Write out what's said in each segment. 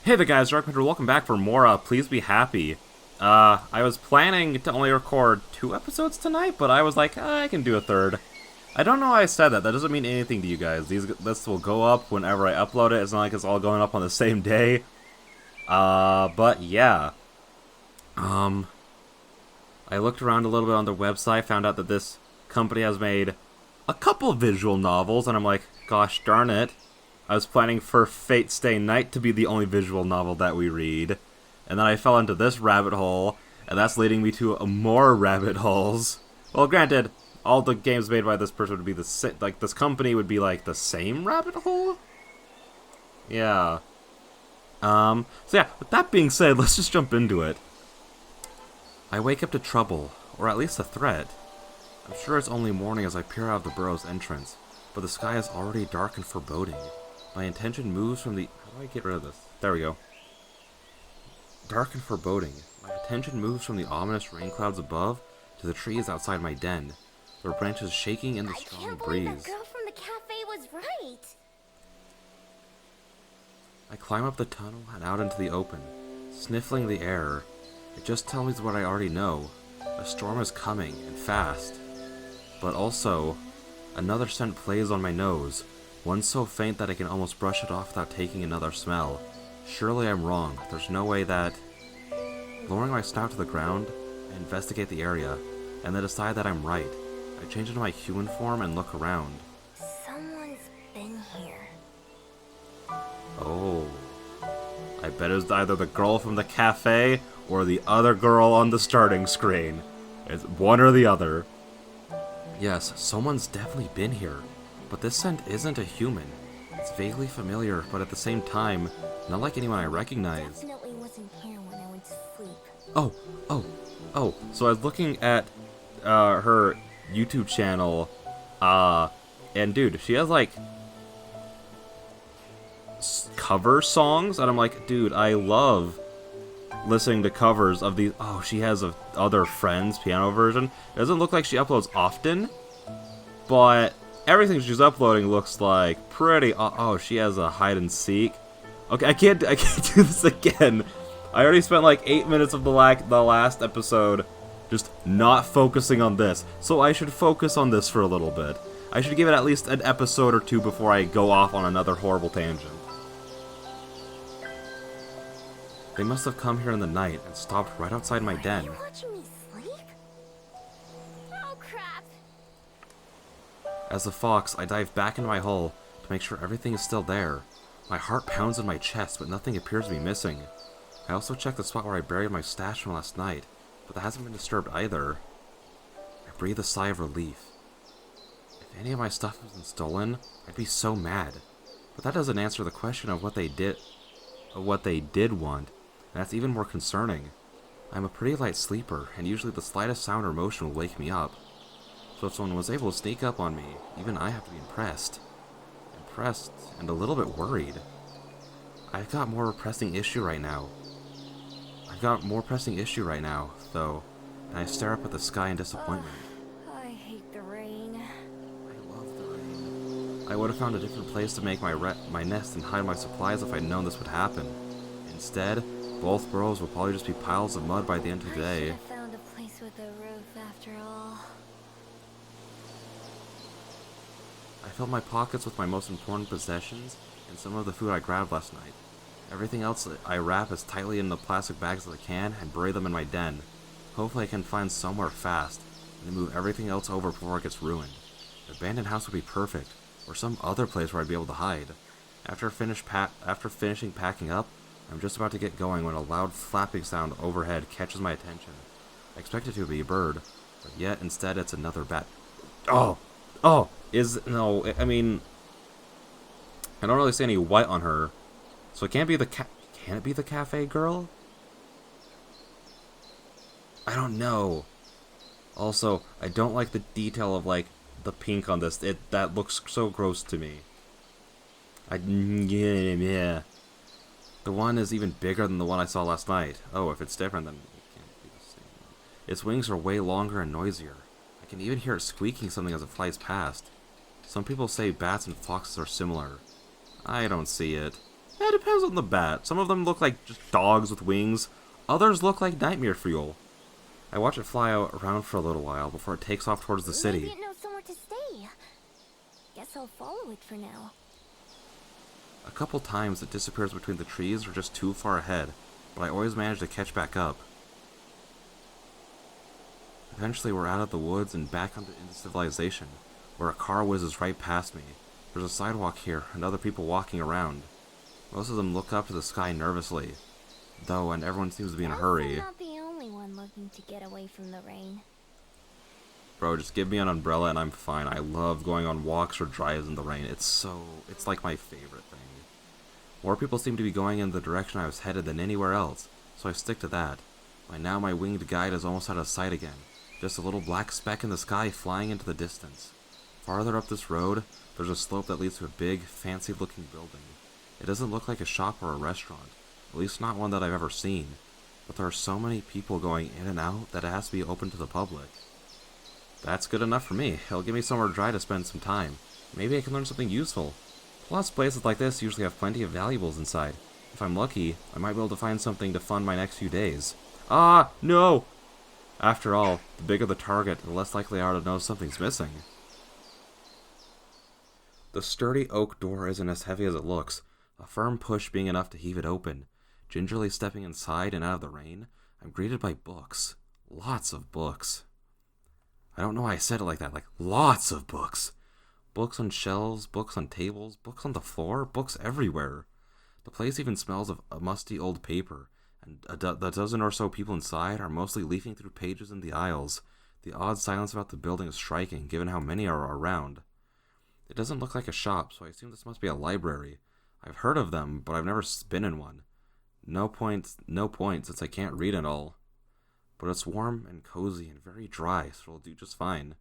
Hey there guys, Dark Hunter, welcome back for more Please Be Happy. I was planning to only record 2 episodes tonight, but I was like, I can do a third. I don't know why I said that, that doesn't mean anything to you guys. This will go up whenever I upload it, it's not like it's all going up on the same day. But yeah. I looked around a little bit on their website, found out that this company has made a couple visual novels, and I'm like, gosh darn it. I was planning for Fate Stay Night to be the only visual novel that we read. And then I fell into this rabbit hole, and that's leading me to more rabbit holes. Well, granted, all the games made by this person would be the same, like, this company would be, like, the same rabbit hole? Yeah. So yeah, with that being said, let's just jump into it. I wake up to trouble, or at least a threat. I'm sure it's only morning as I peer out of the burrow's entrance, but the sky is already dark and foreboding. My intention moves from the... How do I get rid of this? There we go. Dark and foreboding. My attention moves from the ominous rain clouds above to the trees outside my den, their branches shaking in the strong breeze. I can't believe that girl from the cafe was right! I climb up the tunnel and out into the open, sniffling the air. It just tells me what I already know. A storm is coming, and fast. But also, another scent plays on my nose. One so faint that I can almost brush it off without taking another smell. Surely I'm wrong. There's no way that... Lowering my snout to the ground, I investigate the area, and then decide that I'm right. I change into my human form and look around. Someone's been here. Oh. I bet it was either the girl from the cafe or the other girl on the starting screen. It's one or the other. Yes, someone's definitely been here. But this scent isn't a human. It's vaguely familiar, but at the same time, not like anyone I recognize. Definitely wasn't here when I went to sleep. Oh. So I was looking at her YouTube channel, and dude, she has like cover songs, and I'm like, dude, I love listening to covers of these. Oh, she has a other friends piano version. It doesn't look like she uploads often, but everything she's uploading looks like pretty... Oh, she has a hide and seek. Okay, I can't do this again. I already spent like 8 minutes of the last episode just not focusing on this. So I should focus on this for a little bit. I should give it at least an episode or two before I go off on another horrible tangent. They must have come here in the night and stopped right outside my den. Are you watching me sleep? Oh crap! As a fox, I dive back into my hole to make sure everything is still there. My heart pounds in my chest, but nothing appears to be missing. I also check the spot where I buried my stash from last night, but that hasn't been disturbed either. I breathe a sigh of relief. If any of my stuff has been stolen, I'd be so mad. But that doesn't answer the question of what they did want, and that's even more concerning. I'm a pretty light sleeper, and usually the slightest sound or motion will wake me up. So if someone was able to sneak up on me, even I have to be impressed. Impressed and a little bit worried. I've got more pressing issue right now, though, and I stare up at the sky in disappointment. I hate the rain. I love the rain. I would have found a different place to make my nest and hide my supplies if I'd known this would happen. Instead, both burrows will probably just be piles of mud by the end of the day. I should have found a place with a roof after all. I filled my pockets with my most important possessions and some of the food I grabbed last night. Everything else I wrap as tightly in the plastic bags as I can and bury them in my den. Hopefully I can find somewhere fast and move everything else over before it gets ruined. An abandoned house would be perfect, or some other place where I'd be able to hide. After finishing packing up, I'm just about to get going when a loud flapping sound overhead catches my attention. I expect it to be a bird, but yet instead it's another bat. No, I mean, I don't really see any white on her, so it can't be can it be the cafe girl? I don't know. Also, I don't like the detail of, like, the pink on this. That looks so gross to me. Yeah. The one is even bigger than the one I saw last night. Oh, if it's different, then it can't be the same one. Its wings are way longer and noisier. I can even hear it squeaking something as it flies past. Some people say bats and foxes are similar. I don't see it. It depends on the bat. Some of them look like just dogs with wings. Others look like nightmare fuel. I watch it fly around for a little while before it takes off towards the city. Maybe it knows somewhere to stay. Guess I'll follow it for now. A couple times it disappears between the trees or just too far ahead, but I always manage to catch back up. Eventually we're out of the woods and back into civilization, where a car whizzes right past me. There's a sidewalk here and other people walking around. Most of them look up to the sky nervously, though, and everyone seems to be in a hurry. I'm not the only one looking to get away from the rain. Bro, just give me an umbrella and I'm fine. I love going on walks or drives in the rain. It's like my favorite thing. More people seem to be going in the direction I was headed than anywhere else, so I stick to that. By now my winged guide is almost out of sight again. Just a little black speck in the sky flying into the distance. Farther up this road, there's a slope that leads to a big, fancy-looking building. It doesn't look like a shop or a restaurant, at least not one that I've ever seen. But there are so many people going in and out that it has to be open to the public. That's good enough for me. It'll give me somewhere dry to spend some time. Maybe I can learn something useful. Plus, places like this usually have plenty of valuables inside. If I'm lucky, I might be able to find something to fund my next few days. Ah, no! After all, the bigger the target, the less likely I are to know something's missing. The sturdy oak door isn't as heavy as it looks, a firm push being enough to heave it open. Gingerly stepping inside and out of the rain, I'm greeted by books. Lots of books. I don't know why I said it like that, like lots of books. Books on shelves, books on tables, books on the floor, books everywhere. The place even smells of a musty old paper, and the dozen or so people inside are mostly leafing through pages in the aisles. The odd silence about the building is striking, given how many are around. It doesn't look like a shop, so I assume this must be a library. I've heard of them, but I've never been in one. No point, since I can't read it all. But it's warm and cozy and very dry, so it'll do just fine.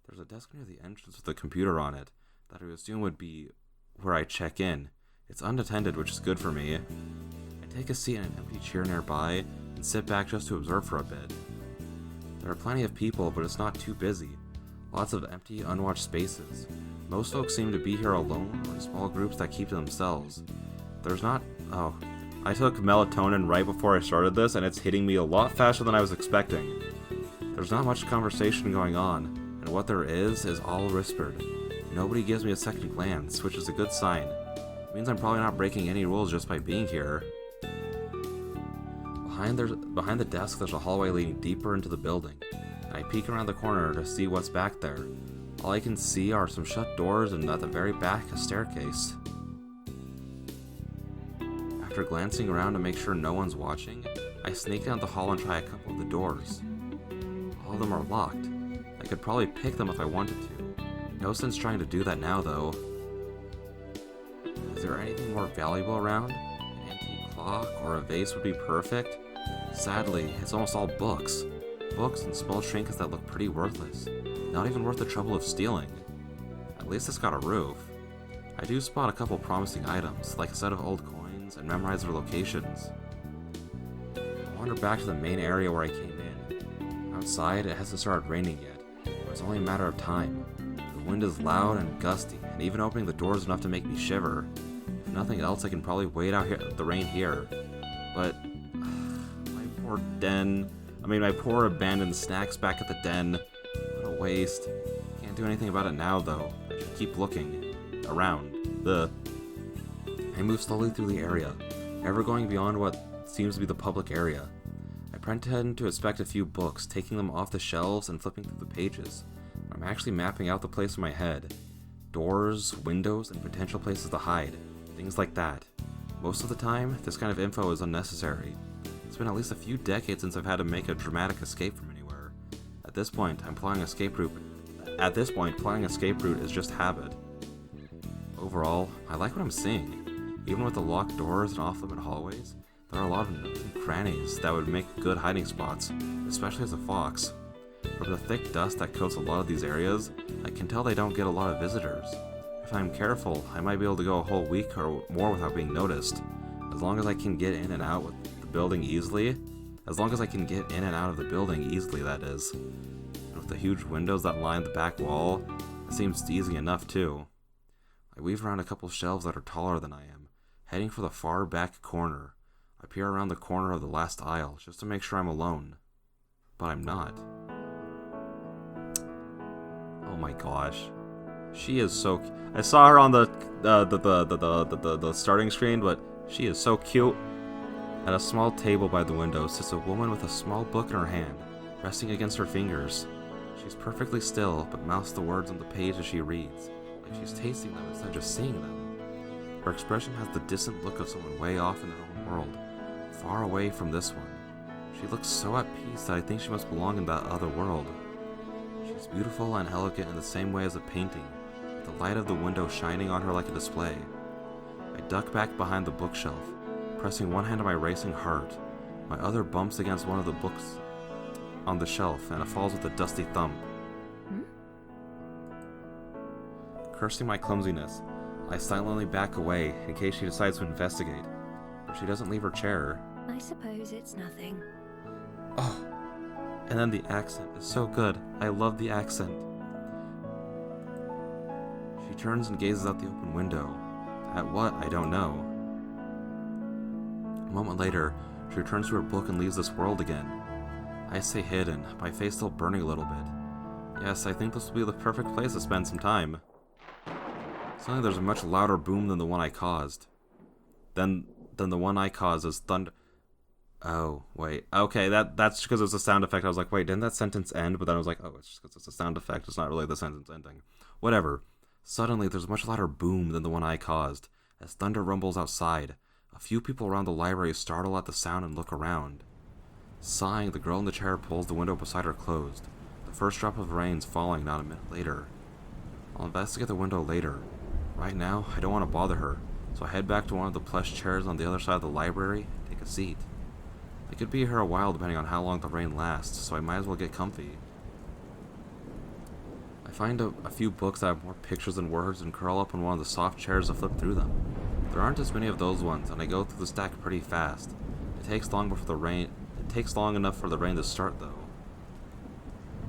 There's a desk near the entrance with a computer on it, that I would assume would be where I check in. It's unattended, which is good for me. I take a seat in an empty chair nearby, and sit back just to observe for a bit. There are plenty of people, but it's not too busy. Lots of empty, unwatched spaces. Most folks seem to be here alone, or in small groups that keep to themselves. There's not... Oh, I took melatonin right before I started this, and it's hitting me a lot faster than I was expecting. There's not much conversation going on, and what there is all whispered. Nobody gives me a second glance, which is a good sign. It means I'm probably not breaking any rules just by being here. Behind the desk, there's a hallway leading deeper into the building, and I peek around the corner to see what's back there. All I can see are some shut doors and at the very back, a staircase. After glancing around to make sure no one's watching, I sneak down the hall and try a couple of the doors. All of them are locked. I could probably pick them if I wanted to. No sense trying to do that now, though. Is there anything more valuable around? An antique clock or a vase would be perfect. Sadly, it's almost all books. Books and small trinkets that look pretty worthless. Not even worth the trouble of stealing. At least it's got a roof. I do spot a couple promising items, like a set of old coins, and memorize their locations. I wander back to the main area where I came in. Outside, it hasn't started raining yet, but it's only a matter of time. The wind is loud and gusty, and even opening the door is enough to make me shiver. If nothing else, I can probably wait out the rain here. But my poor abandoned snacks back at the den. What a waste. Can't do anything about it now, though. I should keep looking around. I move slowly through the area, never going beyond what seems to be the public area. I pretend to inspect a few books, taking them off the shelves and flipping through the pages. I'm actually mapping out the place in my head. Doors, windows, and potential places to hide. Things like that. Most of the time, this kind of info is unnecessary. It's been at least a few decades since I've had to make a dramatic escape from anywhere. At this point, plotting escape route is just habit. Overall, I like what I'm seeing. Even with the locked doors and off-limit hallways, there are a lot of nooks and crannies that would make good hiding spots, especially as a fox. From the thick dust that coats a lot of these areas, I can tell they don't get a lot of visitors. If I'm careful, I might be able to go a whole week or more without being noticed, as long as I can get in and out of the building easily, that is. And with the huge windows that line the back wall, it seems easy enough too. I weave around a couple shelves that are taller than I am, heading for the far back corner. I peer around the corner of the last aisle just to make sure I'm alone. But I'm not. Oh my gosh. She is so I saw her on the starting screen, but she is so cute. At a small table by the window sits a woman with a small book in her hand, resting against her fingers. She's perfectly still, but mouths the words on the page as she reads, like she's tasting them instead of just seeing them. Her expression has the distant look of someone way off in their own world, far away from this one. She looks so at peace that I think she must belong in that other world. She's beautiful and elegant in the same way as a painting, with the light of the window shining on her like a display. I duck back behind the bookshelf, pressing one hand on my racing heart. My other bumps against one of the books on the shelf, and it falls with a dusty thump. Cursing my clumsiness, I silently back away in case she decides to investigate, but she doesn't leave her chair. I suppose it's nothing. Oh, and then the accent is so good. I love the accent. She turns and gazes out the open window. At what? I don't know. A moment later, she returns to her book and leaves this world again. I stay hidden, my face still burning a little bit. Yes, I think this will be the perfect place to spend some time. Suddenly there's a much louder boom than the one I caused. Then the one I caused is thunder. Oh, wait. Okay, that's because it's a sound effect. I was like, wait, didn't that sentence end? But then I was like, oh, it's just because it's a sound effect. It's not really the sentence ending. Whatever. Suddenly, there's a much louder boom than the one I caused, as thunder rumbles outside. A few people around the library startle at the sound and look around. Sighing, the girl in the chair pulls the window beside her closed. The first drop of rain's falling not a minute later. I'll investigate the window later. Right now, I don't want to bother her, so I head back to one of the plush chairs on the other side of the library and take a seat. I could be here a while depending on how long the rain lasts, so I might as well get comfy. I find a few books that have more pictures than words and curl up on one of the soft chairs to flip through them. There aren't as many of those ones, and I go through the stack pretty fast. It takes long enough for the rain to start, though.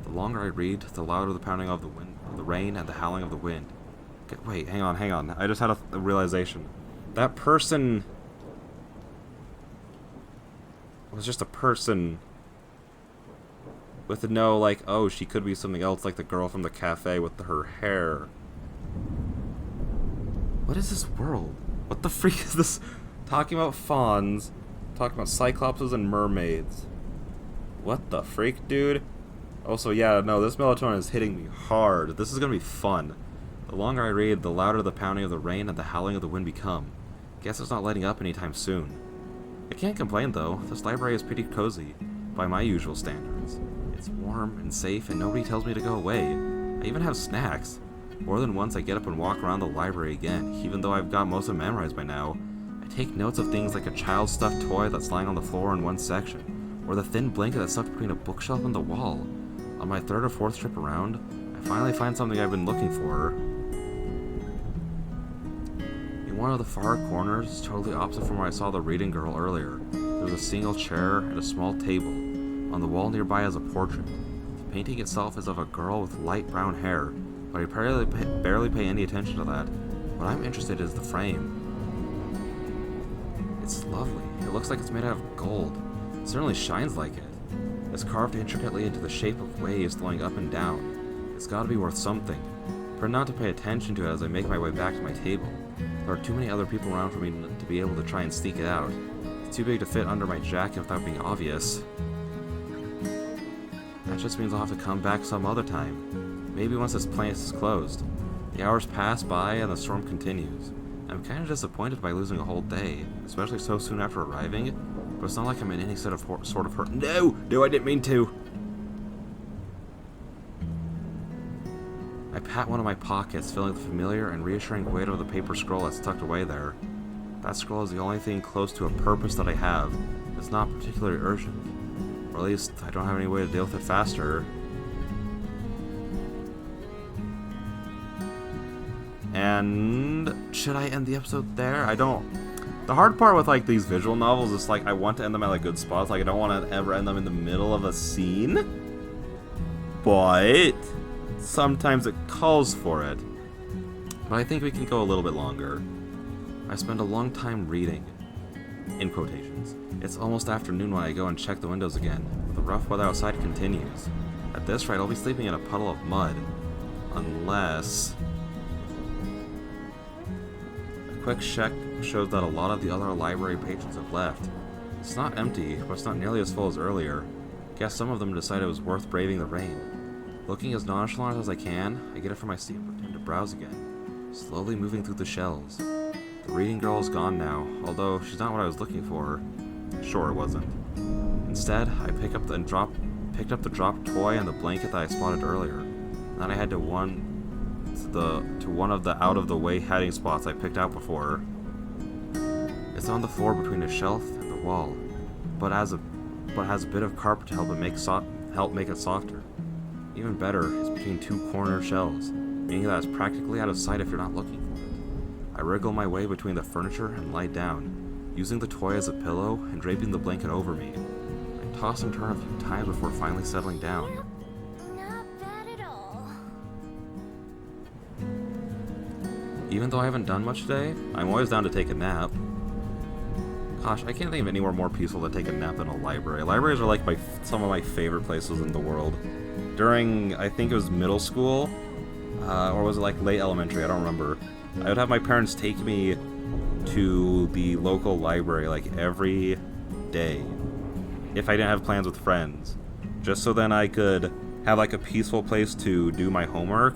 The longer I read, the louder the pounding of the rain and the howling of the wind. Wait, hang on. I just had a realization. That person was just a person with no, like, oh, she could be something else, like the girl from the cafe with her hair. What is this world? What the freak is this? Talking about fawns, talking about cyclopses and mermaids. What the freak, dude? Also, yeah, no, this melatonin is hitting me hard. This is gonna be fun. The longer I read, the louder the pounding of the rain and the howling of the wind become. Guess it's not letting up anytime soon. I can't complain though, this library is pretty cozy, by my usual standards. It's warm and safe and nobody tells me to go away. I even have snacks. More than once I get up and walk around the library again, even though I've got most of it memorized by now. I take notes of things like a child's stuffed toy that's lying on the floor in one section, or the thin blanket that's stuck between a bookshelf and the wall. On my third or fourth trip around, I finally find something I've been looking for. In one of the far corners, totally opposite from where I saw the reading girl earlier, there's a single chair and a small table. On the wall nearby is a portrait. The painting itself is of a girl with light brown hair, but I barely pay any attention to that. What I'm interested in is the frame. It's lovely. It looks like it's made out of gold. It certainly shines like it. It's carved intricately into the shape of waves flowing up and down. It's gotta be worth something. Try not to pay attention to it as I make my way back to my table. There are too many other people around for me to be able to try and sneak it out. It's too big to fit under my jacket without being obvious. That just means I'll have to come back some other time. Maybe once this place is closed. The hours pass by and the storm continues. I'm kind of disappointed by losing a whole day, especially so soon after arriving, but it's not like I'm in any sort of hurt. No, I didn't mean to! I pat one of my pockets, feeling the familiar and reassuring weight of the paper scroll that's tucked away there. That scroll is the only thing close to a purpose that I have. It's not particularly urgent. Or at least, I don't have any way to deal with it faster. And should I end the episode there? I don't. The hard part with like these visual novels is like I want to end them at like good spots. Like I don't want to ever end them in the middle of a scene. But sometimes it calls for it. But I think we can go a little bit longer. I spend a long time reading. In quotations. It's almost afternoon when I go and check the windows again. The rough weather outside continues. At this rate, I'll be sleeping in a puddle of mud. Unless... A quick check shows that a lot of the other library patrons have left. It's not empty, but it's not nearly as full as earlier. Guess some of them decided it was worth braving the rain. Looking as nonchalant as I can, I get up from my seat and pretend to browse again, slowly moving through the shelves. The reading girl is gone now, although she's not what I was looking for. Sure, it wasn't. Instead, I picked up the dropped toy and the blanket that I spotted earlier. And then I head to one of the out-of-the-way hiding spots I picked out before. It's on the floor between a shelf and the wall, but has a bit of carpet to help make it softer. Even better, it's between two corner shelves, meaning that it's practically out of sight if you're not looking for it. I wriggle my way between the furniture and lie down, using the toy as a pillow and draping the blanket over me. I toss and turn a few times before finally settling down. Not bad at all. Even though I haven't done much today, I'm always down to take a nap. Gosh, I can't think of anywhere more peaceful to take a nap than a library. Libraries are like some of my favorite places in the world. During, I think it was middle school, or was it like late elementary, I don't remember. I would have my parents take me to the local library like every day, if I didn't have plans with friends, just so then I could have like a peaceful place to do my homework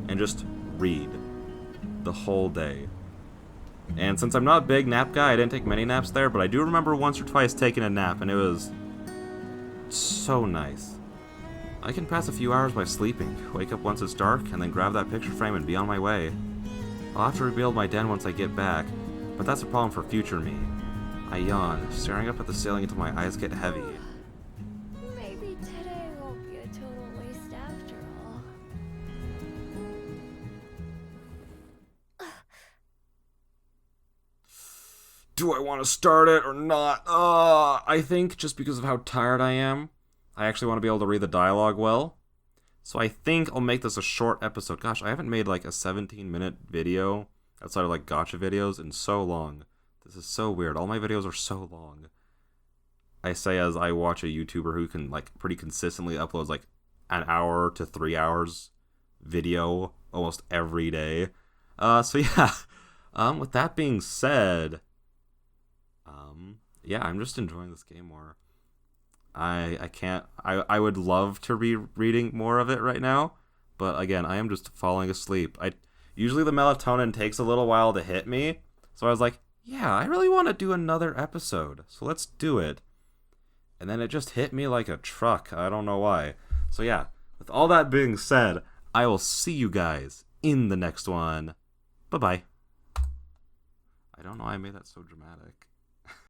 and just read the whole day. And since I'm not a big nap guy, I didn't take many naps there, but I do remember once or twice taking a nap, and it was so nice. I can pass a few hours by sleeping, wake up once it's dark, and then grab that picture frame and be on my way. I'll have to rebuild my den once I get back, but that's a problem for future me. I yawn, staring up at the ceiling until my eyes get heavy. Maybe today won't be a total waste after all. Do I want to start it or not? I think just because of how tired I am, I actually want to be able to read the dialogue well. So I think I'll make this a short episode. Gosh, I haven't made like a 17-minute video outside of like gacha videos in so long. This is so weird. All my videos are so long. I say as I watch a YouTuber who can like pretty consistently uploads like an hour to 3 hours video almost every day. So yeah. With that being said, yeah, I'm just enjoying this game more. I would love to be reading more of it right now, but again, I am just falling asleep. Usually the melatonin takes a little while to hit me, so I was like, yeah, I really want to do another episode, so let's do it. And then it just hit me like a truck. I don't know why. So yeah, with all that being said, I will see you guys in the next one. Bye-bye. I don't know why I made that so dramatic.